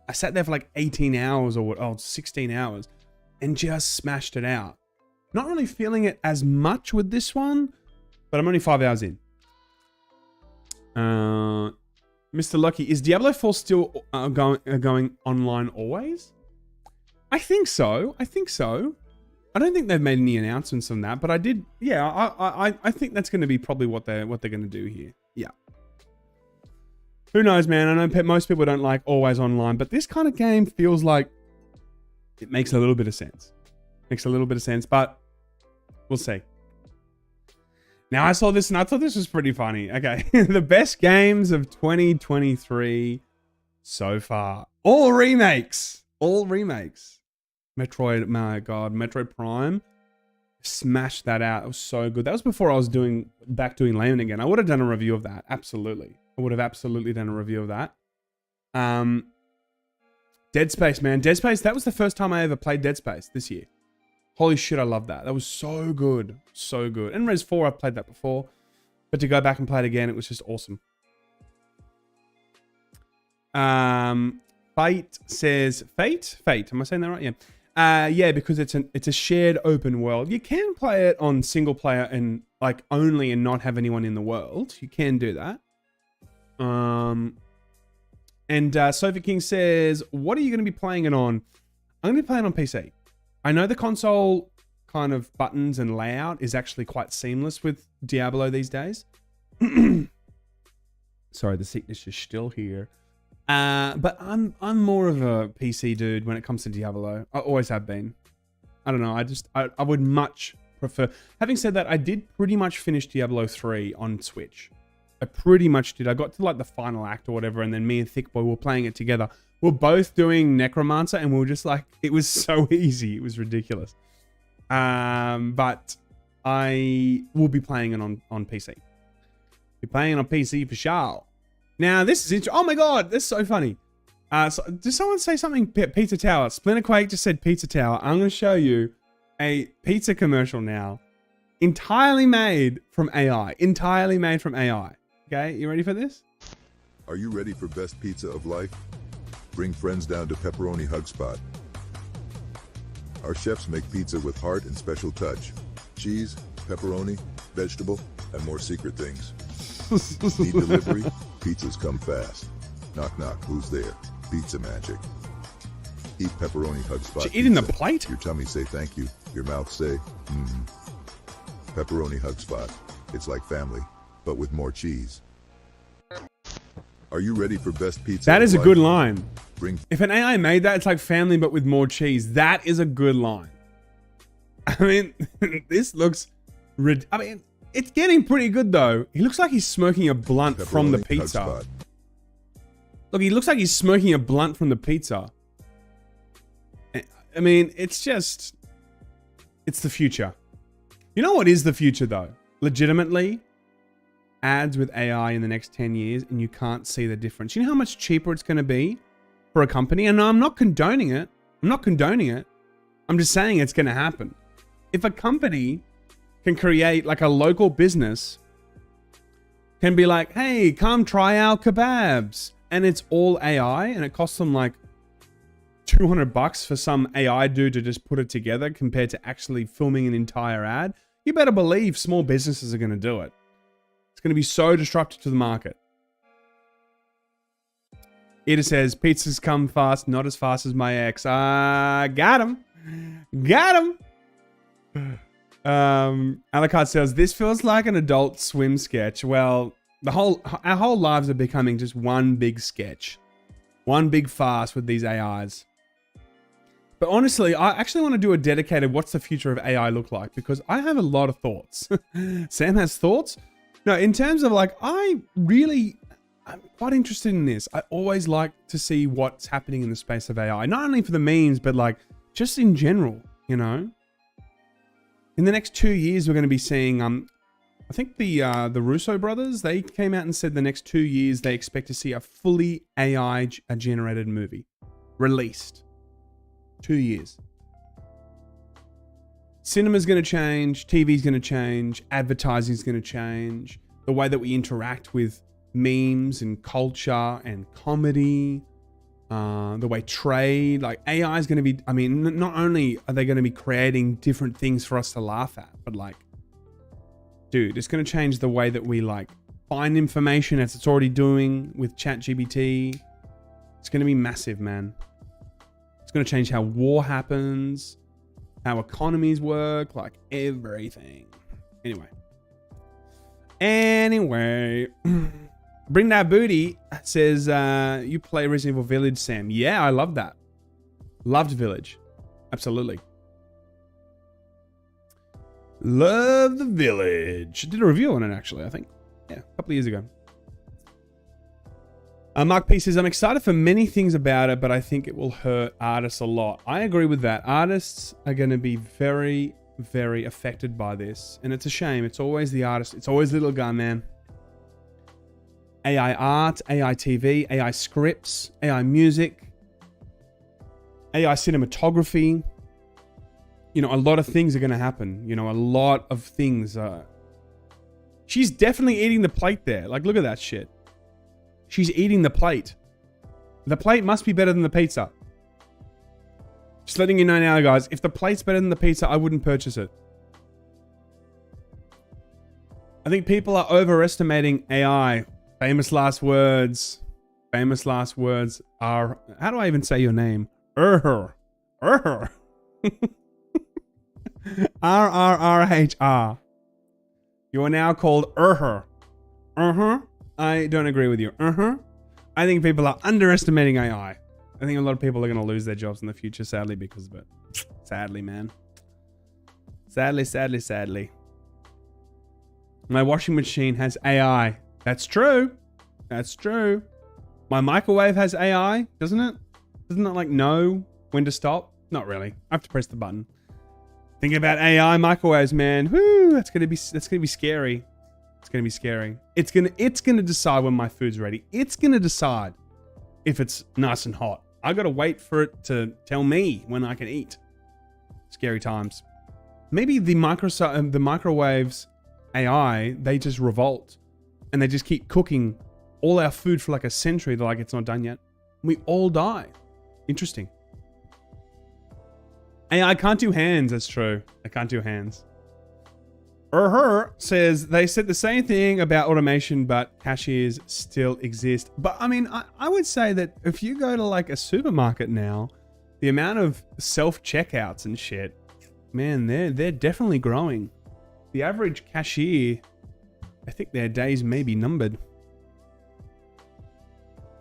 I sat there for like 18 hours or 16 hours and just smashed it out. Not really feeling it as much with this one, but I'm only 5 hours in. Mr. Lucky, is Diablo 4 still going online always? I think so. I don't think they've made any announcements on that, but I did. Yeah, I think that's going to be probably what they're going to do here. Yeah. Who knows, man? I know most people don't like always online, but this kind of game feels like it makes a little bit of sense. But we'll see. Now I saw this and I thought this was pretty funny. Okay, the best games of 2023 so far. All remakes. Metroid, my God, Metroid Prime, smashed that out. It was so good. That was before I was back doing Laymen again. I would have done a review of that. Absolutely. I would have absolutely done a review of that. Dead Space, man. Dead Space, that was the first time I ever played Dead Space this year. Holy shit, I love that. That was so good. So good. And Res 4, I've played that before. But to go back and play it again, it was just awesome. Fate says... Fate? Am I saying that right? Yeah. Yeah, because it's a shared open world. You can play it on single player and like only and not have anyone in the world. You can do that. And Sophie King says, what are you going to be playing it on? I'm going to be playing on PC. I know the console kind of buttons and layout is actually quite seamless with Diablo these days. Sorry, the sickness is still here. But I'm more of a PC dude when it comes to Diablo. I always have been. I don't know. I would much prefer. Having said that, I did pretty much finish Diablo 3 on Switch. I pretty much did. I got to like the final act or whatever, and then me and Thick Boy were playing it together. We're both doing Necromancer, and we were just like, it was so easy. It was ridiculous. But I will be playing it on PC. Be playing it on PC for sure. Now, this is interesting. Oh my god, this is so funny. So, did someone say something? Pizza Tower. Splinter Quake just said Pizza Tower. I'm going to show you a pizza commercial now. Entirely made from AI. Entirely made from AI. Okay, you ready for this? Are you ready for best pizza of life? Bring friends down to Pepperoni Hug Spot. Our chefs make pizza with heart and special touch. Cheese, pepperoni, vegetable, and more secret things. Need delivery? Pizzas come fast. Knock knock, who's there? Pizza magic. Eat Pepperoni Hug Spot. She eating the plate? Your tummy say thank you. Your mouth say, Pepperoni Hug Spot. It's like family, but with more cheese. Are you ready for best pizza? That is a good line. Bring. If an AI made that, it's like family, but with more cheese. That is a good line. I mean, this looks... I mean, it's getting pretty good, though. He looks like he's smoking a blunt from the pizza. Look, he looks like he's smoking a blunt from the pizza. I mean, it's just... It's the future. You know what is the future, though? Legitimately, ads with AI in the next 10 years, and you can't see the difference. You know how much cheaper it's going to be for a company? And I'm not condoning it. I'm not condoning it. I'm just saying it's going to happen. If a company can create, like a local business, can be like, hey, come try our kebabs. And it's all AI, and it costs them like $200 for some AI dude to just put it together compared to actually filming an entire ad. You better believe small businesses are going to do it. It's going to be so disruptive to the market. Ida says, pizzas come fast, not as fast as my ex. Got him. Got him. Alucard says, this feels like an Adult Swim sketch. Well, our whole lives are becoming just one big sketch. One big farce with these AIs. But honestly, I actually want to do a dedicated what's the future of AI look like, because I have a lot of thoughts. Sam has thoughts? No, in terms of like, I'm quite interested in this. I always like to see what's happening in the space of AI. Not only for the memes, but like just in general, you know? In the next 2 years, we're going to be seeing, I think the Russo brothers, they came out and said the next 2 years, they expect to see a fully AI generated movie released. 2 years. Cinema's going to change. TV's going to change. Advertising's going to change. The way that we interact with memes and culture and comedy. The way trade. Like AI is going to be... I mean, not only are they going to be creating different things for us to laugh at, but like... Dude, it's going to change the way that we like find information as it's already doing with ChatGPT. It's going to be massive, man. It's going to change how war happens, how economies work, like everything. Anyway. Bring That Booty says, you play Resident Evil Village, Sam. Yeah, I love that. Loved Village. Absolutely. Love the Village. Did a review on it, actually, I think. Yeah, a couple of years ago. Mark P says, I'm excited for many things about it, but I think it will hurt artists a lot. I agree with that. Artists are going to be very, very affected by this. And it's a shame. It's always the artist. It's always Little Gun, man. AI art, AI TV, AI scripts, AI music, AI cinematography. You know, a lot of things are going to happen. You know, a lot of things. She's definitely eating the plate there. Like, look at that shit. She's eating the plate. The plate must be better than the pizza. Just letting you know now, guys. If the plate's better than the pizza, I wouldn't purchase it. I think people are overestimating AI. Famous last words. Famous last words are... How do I even say your name? R-R-R-H-R. You are now called Urher. I don't agree with you. I think people are underestimating AI. I think a lot of people are going to lose their jobs in the future, sadly, because of it. Sadly, man. Sadly. My washing machine has AI. That's true. That's true. My microwave has AI, doesn't it? Doesn't it like know when to stop? Not really. I have to press the button. Think about AI microwaves, man. Whoo, that's gonna be scary. It's gonna be scary. It's gonna decide when my food's ready. It's gonna decide if it's nice and hot. I gotta wait for it to tell me when I can eat. Scary times. Maybe the microwaves AI, they just revolt and they just keep cooking all our food for like a century. They're like, it's not done yet. We all die. Interesting. AI can't do hands. That's true. I can't do hands. Her says they said the same thing about automation, but cashiers still exist. But I mean, I would say that if you go to like a supermarket now, the amount of self-checkouts and shit, man, they're definitely growing. The average cashier, I think their days may be numbered.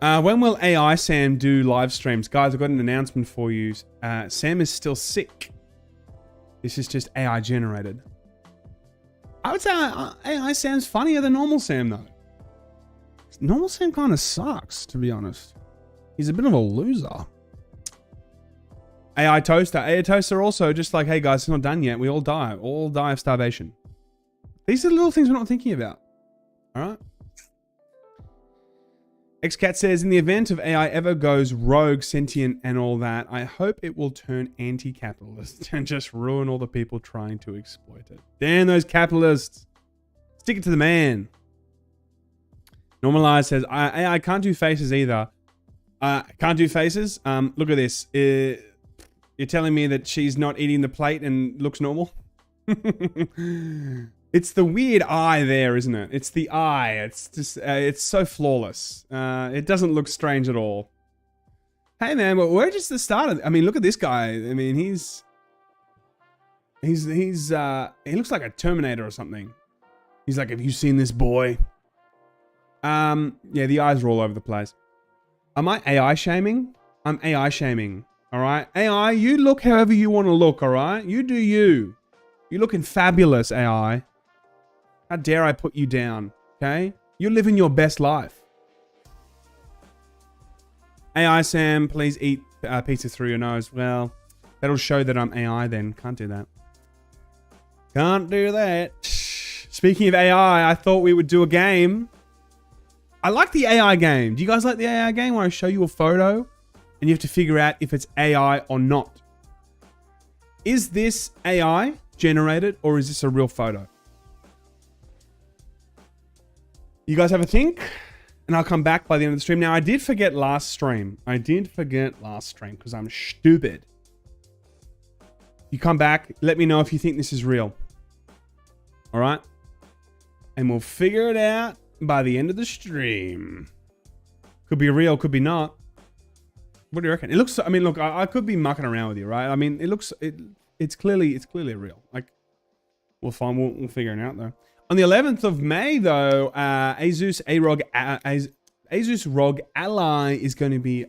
When will AI Sam do live streams? Guys, I've got an announcement for you. Sam is still sick. This is just AI generated. I would say AI Sam's funnier than normal Sam, though. Normal Sam kind of sucks, to be honest. He's a bit of a loser. AI Toaster. AI Toaster also just like, hey guys, it's not done yet. We all die. All die of starvation. These are the little things we're not thinking about. All right. Xcat says, in the event of AI ever goes rogue, sentient, and all that, I hope it will turn anti-capitalist and just ruin all the people trying to exploit it. Damn those capitalists. Stick it to the man. Normalize says, AI can't do faces either. Can't do faces? Look at this. You're telling me that she's not eating the plate and looks normal? It's the weird eye there, isn't it? It's the eye. It's just, it's so flawless. It doesn't look strange at all. Hey man, but we're just the start of, I mean, look at this guy. I mean, he looks like a Terminator or something. He's like, have you seen this boy? Yeah, the eyes are all over the place. Am I AI shaming? I'm AI shaming. All right, AI, you look however you want to look. All right, you do you. You're looking fabulous, AI. How dare I put you down? Okay, you're living your best life. AI Sam, please eat pizza through your nose. Well, that'll show that I'm AI. Then can't do that. Can't do that. Speaking of AI, I thought we would do a game. I like the AI game. Do you guys like the AI game where I show you a photo and you have to figure out if it's AI or not? Is this AI generated or is this a real photo? You guys have a think and I'll come back by the end of the stream. Now, I did forget last stream. Because I'm stupid. You come back, let me know if you think this is real. All right? And we'll figure it out by the end of the stream. Could be real, could be not. What do you reckon? It looks, I mean, look, I could be mucking around with you, right? I mean, it looks, it's clearly real. Like, we'll figure it out though. On the 11th of May though, Asus Rog Ally is going to be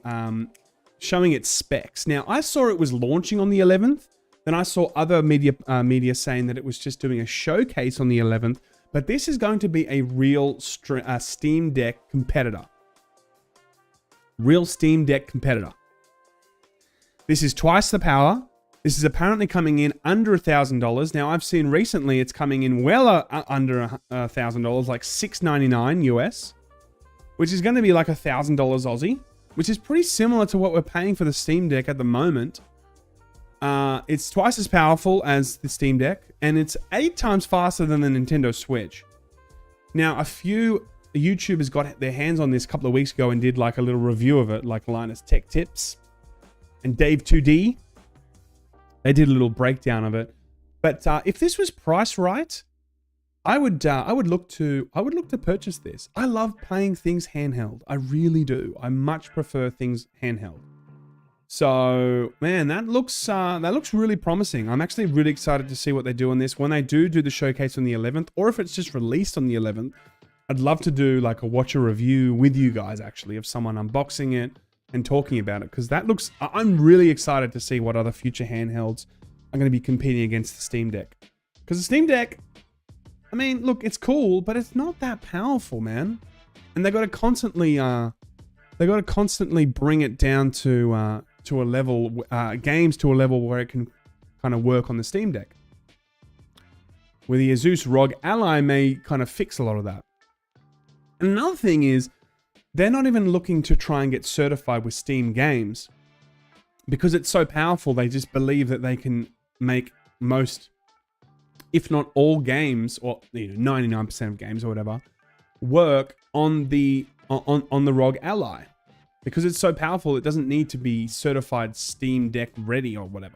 showing its specs. Now, I saw it was launching on the 11th. Then I saw other media saying that it was just doing a showcase on the 11th. But this is going to be a real Steam Deck competitor. Real Steam Deck competitor. This is twice the power. This is apparently coming in under $1,000. Now, I've seen recently it's coming in well under $1,000, like $699 US, which is going to be like $1,000 Aussie, which is pretty similar to what we're paying for the Steam Deck at the moment. It's twice as powerful as the Steam Deck, and it's 8 times faster than the Nintendo Switch. Now, a few YouTubers got their hands on this a couple of weeks ago and did like a little review of it, like Linus Tech Tips and Dave 2D. They did a little breakdown of it. But if this was priced right, I would look to purchase this. I love playing things handheld. I really do. I much prefer things handheld. So, man, that looks really promising. I'm actually really excited to see what they do on this. When they do the showcase on the 11th, or if it's just released on the 11th, I'd love to do like a watch a review with you guys actually of someone unboxing it and talking about it, because that looks, I'm really excited to see what other future handhelds are going to be competing against the Steam Deck. Because the Steam Deck, I mean, look, it's cool, but it's not that powerful, man. And they got to constantly bring it down to a level, games to a level where it can kind of work on the Steam Deck. Where the Asus ROG Ally may kind of fix a lot of that. And another thing is, they're not even looking to try and get certified with Steam games. Because it's so powerful, they just believe that they can make most, if not all games, or 99% of games or whatever, work on the ROG Ally. Because it's so powerful, it doesn't need to be certified Steam Deck ready or whatever.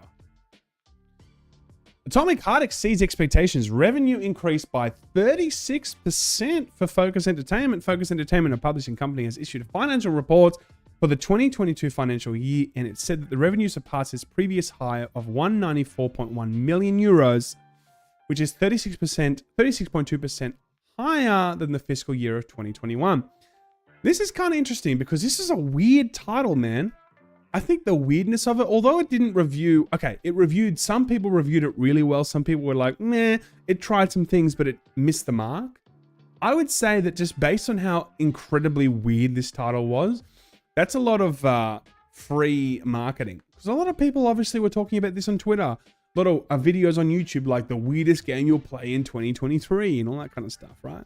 Atomic Heart exceeds expectations. Revenue increased by 36% for Focus Entertainment. Focus Entertainment, a publishing company, has issued a financial report for the 2022 financial year, and it said that the revenue surpassed its previous high of 194.1 million euros, which is 36.2% higher than the fiscal year of 2021. This is kind of interesting because this is a weird title, man. I think the weirdness of it, although it didn't review, some people reviewed it really well. Some people were like, meh, it tried some things, but it missed the mark. I would say that just based on how incredibly weird this title was, that's a lot of free marketing. Because a lot of people obviously were talking about this on Twitter. A lot of videos on YouTube, like the weirdest game you'll play in 2023 and all that kind of stuff, right?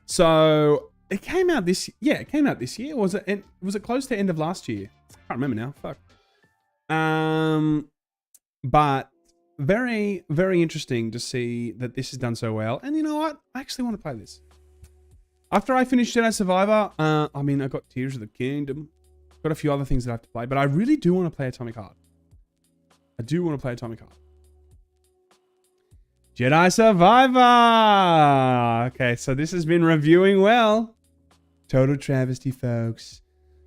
So it came out this year. Was it close to end of last year? I can't remember now. Fuck. But very, very interesting to see that this has done so well. And you know what? I actually want to play this. After I finish Jedi Survivor, I got Tears of the Kingdom. Got a few other things that I have to play, but I really do want to play Atomic Heart. Jedi Survivor! Okay, so this has been reviewing well. Total travesty, folks.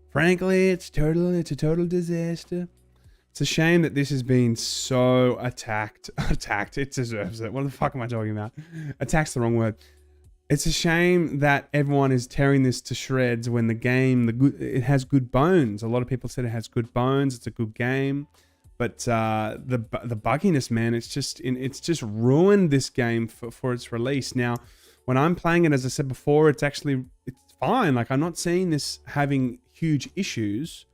Frankly, it's a total disaster. It's a shame that this has been so attacked. It deserves it. What the fuck am I talking about? Attack's the wrong word. It's a shame that everyone is tearing this to shreds when the game, it has good bones. A lot of people said it has good bones. It's a good game. But the bugginess, man, it's just ruined this game for its release. Now, when I'm playing it, as I said before, it's fine. Like, I'm not seeing this having huge issues,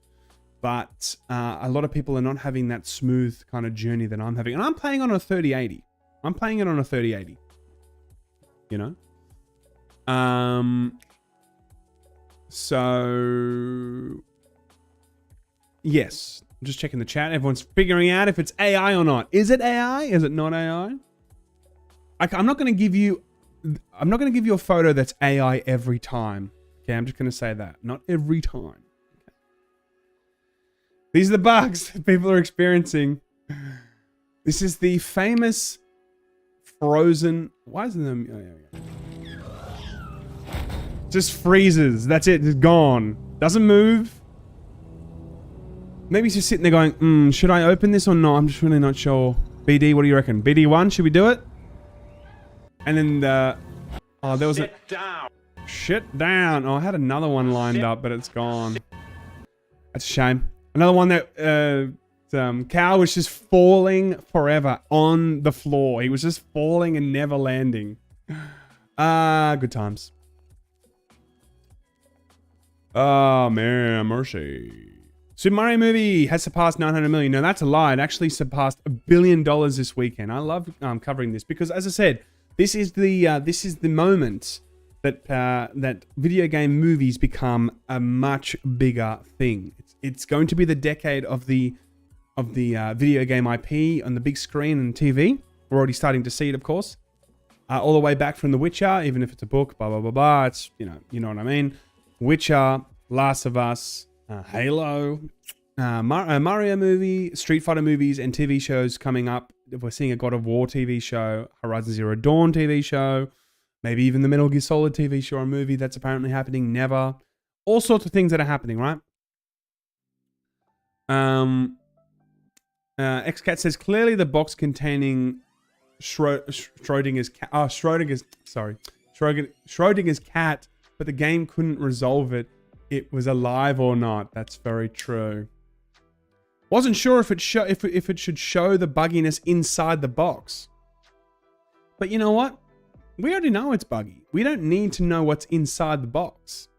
but a lot of people are not having that smooth kind of journey that I'm having. And I'm playing on a 3080. I'm playing it on a 3080. You know? So yes, I'm just checking the chat. Everyone's figuring out if it's AI or not. Is it AI? Is it not AI? I'm not going to give you a photo that's AI every time. Okay, I'm just going to say that. Not every time. Okay. These are the bugs that people are experiencing. This is the famous frozen. Why isn't them? Oh, yeah. Just freezes. That's it. It's gone. Doesn't move. Maybe he's just sitting there going, should I open this or not? I'm just really not sure. BD, what do you reckon? BD1, should we do it? And then there was Sit down. Shit down. Oh, I had another one lined up, but it's gone. That's a shame. Another one that Cal was just falling forever on the floor. He was just falling and never landing. Good times. Oh, man, mercy. Super Mario movie has surpassed 900 million. No, that's a lie. It actually surpassed $1 billion this weekend. I love covering this because, as I said, this is the moment that that video game movies become a much bigger thing. It's going to be the decade of the video game IP on the big screen and TV. We're already starting to see it, of course. All the way back from The Witcher, even if it's a book, blah blah blah blah. It's you know what I mean. Witcher, Last of Us, Halo, Mario movie, Street Fighter movies, and TV shows coming up. We're seeing a God of War TV show, Horizon Zero Dawn TV show, maybe even the Metal Gear Solid TV show or movie that's apparently happening. Never. All sorts of things that are happening, right? XCat says, clearly the box containing Schrodinger's Schrodinger's cat, but the game couldn't resolve it. It was alive or not. That's very true. Wasn't sure if it should show the bugginess inside the box. But you know what? We already know it's buggy. We don't need to know what's inside the box.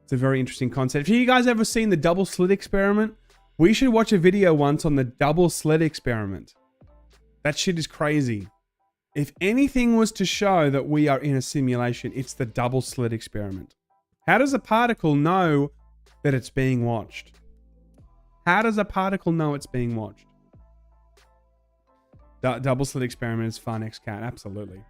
It's a very interesting concept. Have you guys ever seen the double slit experiment? We should watch a video once on the double slit experiment. That shit is crazy. If anything was to show that we are in a simulation, it's the double slit experiment. How does a particle know that it's being watched? How does a particle know it's being watched? Double slit experiment is fun, XCat. Absolutely.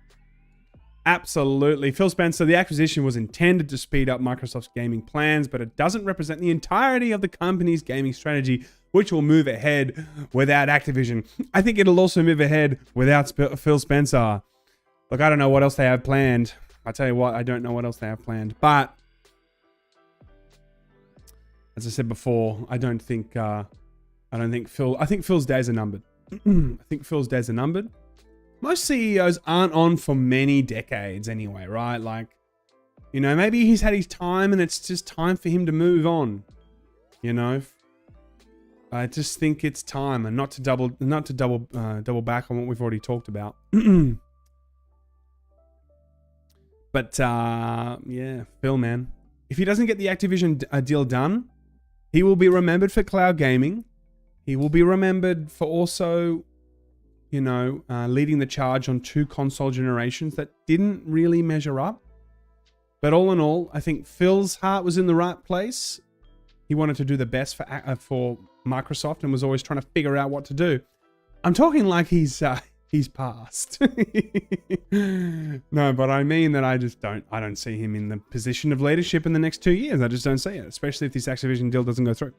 Absolutely. Phil Spencer, the acquisition was intended to speed up Microsoft's gaming plans, but it doesn't represent the entirety of the company's gaming strategy, which will move ahead without Activision. I think it'll also move ahead without Phil Spencer. Look, I don't know what else they have planned. I tell you what, I don't know what else they have planned. But as I said before, I think Phil's days are numbered. I think Phil's days are numbered. Most CEOs aren't on for many decades anyway, right? Like, you know, maybe he's had his time and it's just time for him to move on. You know, I just think it's time, and not to double back on what we've already talked about. But yeah, Phil, man, if he doesn't get the Activision deal done, he will be remembered for cloud gaming. He will be remembered for also, you know, leading the charge on 2 console generations that didn't really measure up. But all in all, I think Phil's heart was in the right place. He wanted to do the best for Microsoft and was always trying to figure out what to do. I'm talking like he's passed. No, but I mean that I don't see him in the position of leadership in the next 2 years. I just don't see it, especially if this Activision deal doesn't go through.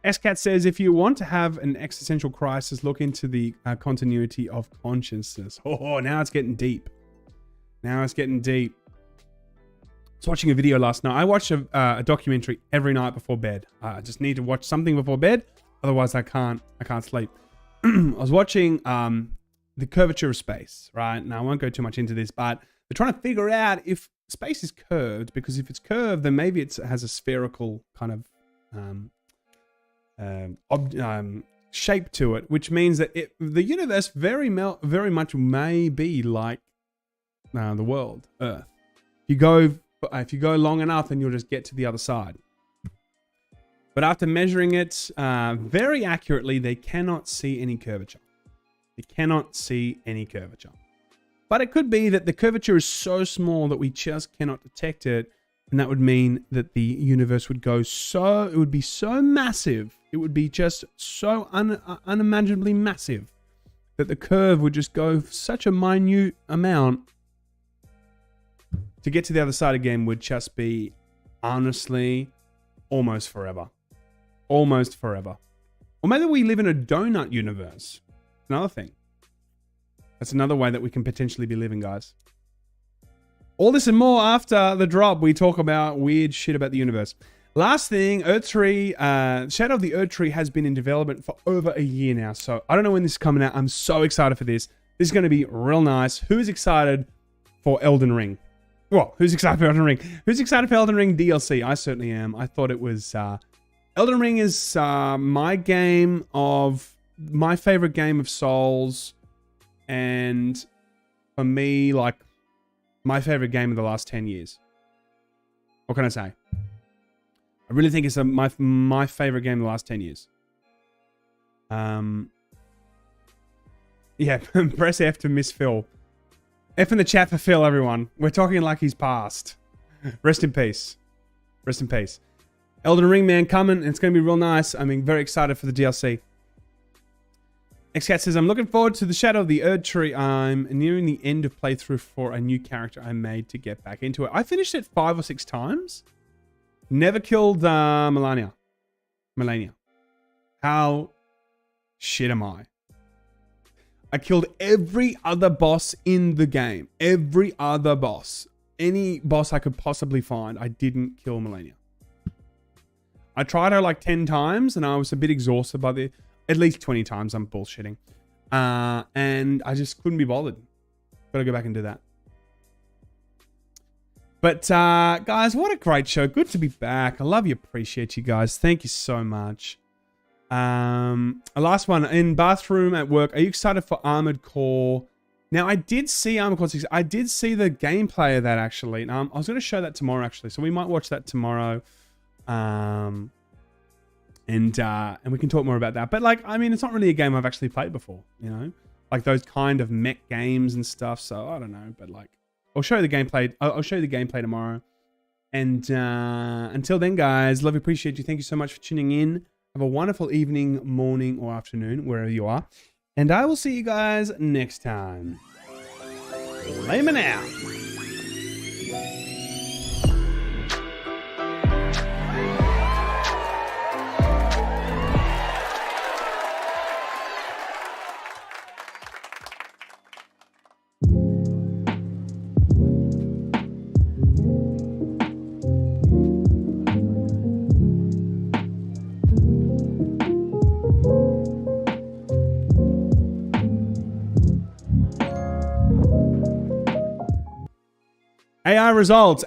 SCAT says, if you want to have an existential crisis, look into the continuity of consciousness. Oh, now it's getting deep. Now it's getting deep. I was watching a video last night. I watch a documentary every night before bed. I just need to watch something before bed. Otherwise, I can't sleep. I was watching the curvature of space, right? Now, I won't go too much into this, but they're trying to figure out if space is curved, because if it's curved, then maybe it has a spherical kind of shape to it, which means that the universe very much may be like the world, Earth. If you go long enough, then you'll just get to the other side. But after measuring it very accurately, they cannot see any curvature. They cannot see any curvature. But it could be that the curvature is so small that we just cannot detect it, and that would mean that the universe would go it would be so massive. It would be just so unimaginably massive that the curve would just go such a minute amount. To get to the other side again would just be, honestly, almost forever. Almost forever. Or maybe we live in a donut universe. Another thing. That's another way that we can potentially be living, guys. All this and more after the drop. We talk about weird shit about the universe. Last thing, Erdtree, Shadow of the Erdtree has been in development for over a year now. So I don't know when this is coming out. I'm so excited for this. This is going to be real nice. Who's excited for Elden Ring? Well, who's excited for Elden Ring? Who's excited for Elden Ring DLC? I certainly am. I thought it was... Elden Ring is my favorite game of Souls. And for me, like, my favorite game of the last 10 years. What can I say? I really think it's my favorite game of the last 10 years. Yeah, press F to miss Phil. F in the chat for Phil, everyone. We're talking like he's passed. Rest in peace. Rest in peace. Elden Ring, man, coming. And it's going to be real nice. I'm very excited for the DLC. XCat says, I'm looking forward to the Shadow of the Erdtree. I'm nearing the end of playthrough for a new character I made to get back into it. I finished it 5 or 6 times. Never killed Melania. How shit am I? I killed every other boss in the game. Every other boss. Any boss I could possibly find, I didn't kill Melania. I tried her like 10 times and I was a bit exhausted by at least 20 times. I'm bullshitting. And I just couldn't be bothered. Gotta go back and do that. But guys, what a great show. Good to be back. I love you. Appreciate you guys. Thank you so much. Last one. In bathroom at work, are you excited for Armored Core? Now, I did see Armored Core 6. I did see the gameplay of that, actually. I was going to show that tomorrow, actually. So we might watch that tomorrow. And we can talk more about that. But, like, I mean, it's not really a game I've actually played before, you know? Like, those kind of mech games and stuff. So, I don't know. But, like, I'll show you the gameplay. I'll show you the gameplay tomorrow. And until then, guys, love you, appreciate you. Thank you so much for tuning in. Have a wonderful evening, morning, or afternoon, wherever you are. And I will see you guys next time. Laymen out.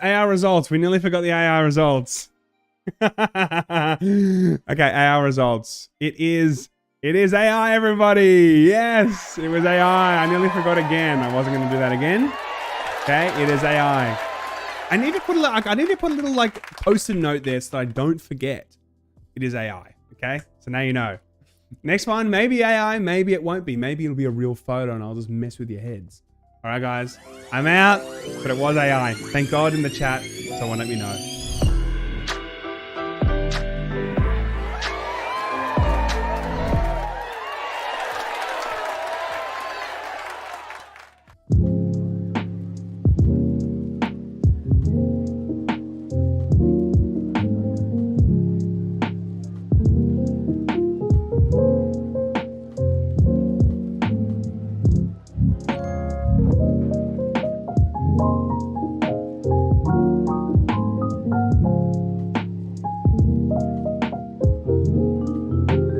AI results. We nearly forgot the AI results. Okay, AI results. It is AI, everybody. Yes, it was AI. I nearly forgot again. I wasn't going to do that again. Okay, it is AI. I need to put a little like post-it note there so that I don't forget. It is AI. Okay, so now you know. Next one, maybe AI, maybe it won't be. Maybe it'll be a real photo and I'll just mess with your heads. All right, guys, I'm out, but it was AI. Thank God in the chat, someone let me know.